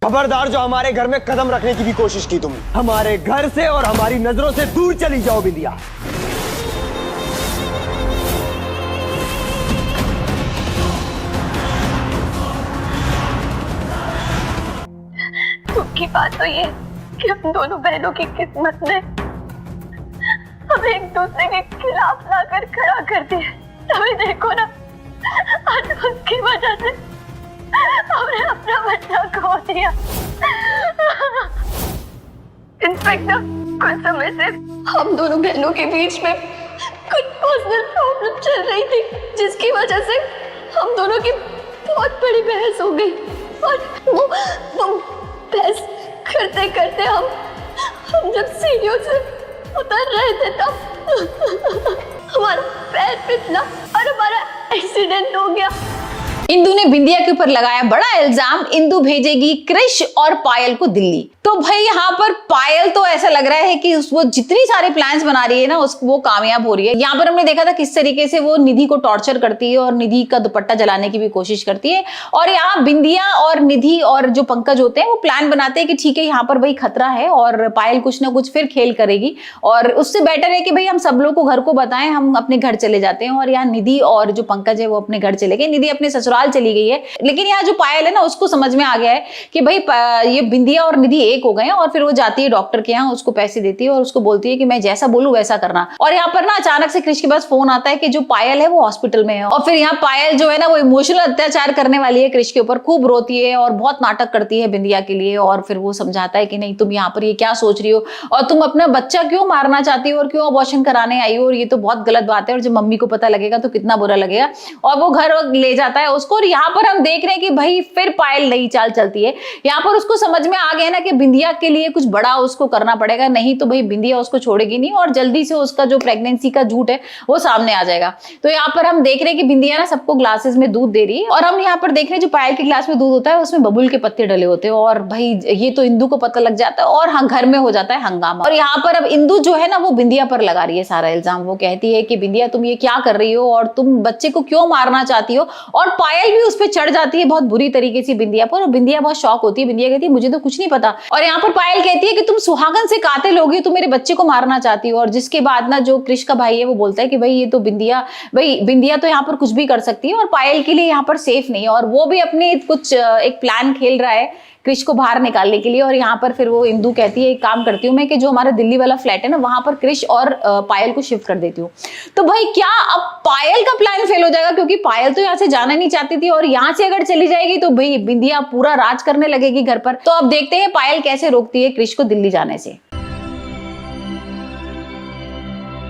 खबरदार, जो हमारे घर में कदम रखने की भी कोशिश की तुमने। हमारे घर से और हमारी नजरों से दूर चली जाओ बिंदिया। दुख की बात तो ये कि हम दोनों बहनों की किस्मत ने हमें एक दूसरे के खिलाफ लाकर खड़ा कर दिया। तभी देखो ना, आज उसकी वजह से हमने अपना बच्चा खो दिया। इंस्पेक्टर, कुछ समय से हम दोनों बहनों के बीच में कुछ पर्सनल प्रॉब्लम चल रही थी, जिसकी वजह से हम दोनों की बहुत बड़ी बहस हो गई। और वो बहस करते करते हम जब सीढ़ियों से उतर रहे थे तब हमारा पैर फिसला और हमारा एक्सीडेंट हो गया। इंदु ने बिंदिया के ऊपर लगाया बड़ा इल्जाम। इंदु भेजेगी क्रिश और पायल को दिल्ली। तो भाई यहाँ पर पायल तो ऐसा लग रहा है कि वो जितनी सारे प्लान्स बना रही है ना वो कामयाब हो रही है। यहाँ पर हमने देखा था किस तरीके से वो निधि को टॉर्चर करती है और निधि का दुपट्टा जलाने की भी कोशिश करती है। और यहाँ बिंदिया और निधि और जो पंकज होते हैं वो प्लान बनाते हैं कि ठीक है यहाँ पर भाई खतरा है और पायल कुछ ना कुछ फिर खेल करेगी और उससे बेटर है कि भाई हम सब लोग को घर को बताएं, हम अपने घर चले जाते हैं। और यहाँ निधि और जो पंकज है वो अपने घर चले गए, निधि अपने ससुराल चली गई है। लेकिन यहाँ जो पायल है ना उसको समझ में आ गया है कि भाई ये बिंदिया और निधि एक हो गए हैं। और फिर वो जाती है डॉक्टर के यहाँ, उसको पैसे देती है और उसको बोलती है कि मैं जैसा बोलूं वैसा करना। और यहाँ पर ना अचानक से क्रिश के पास फोन आता है कि जो पायल है वो हॉस्पिटल में है। और फिर यहाँ पायल जो है ना वो इमोशनल अत्याचार करने वाली है क्रिश के ऊपर, खूब रोती है और बहुत नाटक करती है बिंदिया के लिए। और फिर वो समझाता है कि नहीं तुम यहाँ पर ये क्या सोच रही हो और तुम अपना बच्चा क्यों मारना चाहती हो और क्यों अबॉर्शन कराने आई हो, और ये तो बहुत गलत बात है और जब मम्मी को पता लगेगा तो कितना बुरा लगेगा। और वो घर ले जाता है उसको। और यहाँ पर हम देख रहे हैं कि भाई फिर पायल नई चाल चलती है। यहाँ पर उसको समझ में आ गया ना कि बिंदिया के लिए कुछ बड़ा उसको करना पड़ेगा, नहीं तो भाई बिंदिया उसको छोड़ेगी नहीं और जल्दी से उसका जो प्रेगनेंसी का झूठ है वो सामने आ जाएगा। तो यहाँ पर हम देख रहे हैं कि बिंदिया ना सबको ग्लासेस में दूध दे रही है। और हम यहाँ पर देख रहे हैं जो पायल के ग्लास में दूध होता है उसमें बबूल के पत्ते डले होते हैं। और भाई ये तो इंदु को पता लग जाता है और हाँ घर में हो जाता है हंगामा। और यहाँ पर अब इंदु जो है ना वो बिंदिया पर लगा रही है सारा इल्जाम। वो कहती है कि बिंदिया तुम ये क्या कर रही हो और तुम बच्चे को क्यों मारना चाहती हो। और पायल भी उस पर चढ़ जाती है बहुत बुरी तरीके से बिंदिया पर। और बिंदिया बहुत शॉक होती है। बिंदिया कहती है मुझे तो कुछ नहीं पता। और यहाँ पर पायल कहती है कि तुम सुहागन से कातिल होगी, तुम मेरे बच्चे को मारना चाहती हो। और जिसके बाद ना जो क्रिश का भाई है वो बोलता है कि भाई ये तो बिंदिया तो यहाँ पर कुछ भी कर सकती है और पायल के लिए यहाँ पर सेफ नहीं है। और वो भी अपने कुछ एक प्लान खेल रहा है क्रिश को बाहर निकालने के लिए। और यहाँ पर फिर वो इंदु कहती है एक काम करती हूँ मैं कि जो हमारा दिल्ली वाला फ्लैट है ना वहां पर क्रिश और पायल को शिफ्ट कर देती हूँ। तो भाई क्या अब पायल का प्लान फेल हो जाएगा, क्योंकि पायल तो यहाँ से जाना नहीं चाहती थी और यहाँ से अगर चली जाएगी तो भाई बिंदिया पूरा राज करने लगेगी घर पर। तो अब देखते हैं पायल कैसे रोकती है क्रिश को दिल्ली जाने से।